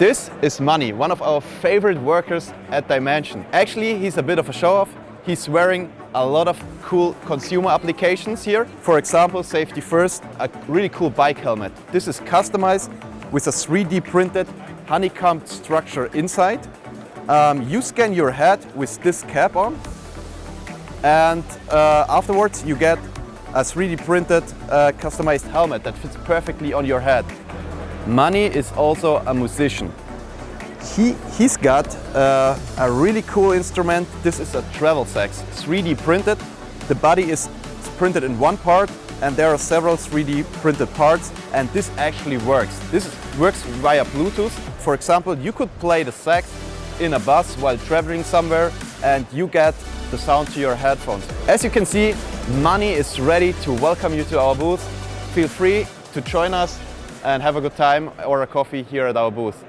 This is Manni, one of our favorite workers at DyeMansion. Actually, he's a bit of a show-off. He's wearing a lot of cool consumer applications here. For example, safety first, a really cool bike helmet. This is customized with a 3D printed honeycombed structure inside. You scan your head with this cap on, and afterwards you get a 3D printed customized helmet that fits perfectly on your head. Manni is also a musician. He's got a really cool instrument. This is a travel sax, 3D printed. The body is printed in one part, and there are several 3D printed parts, and this actually works. This works via Bluetooth. For example, you could play the sax in a bus while traveling somewhere, and you get the sound to your headphones. As you can see, Manni is ready to welcome you to our booth. Feel free to join us and have a good time or a coffee here at our booth.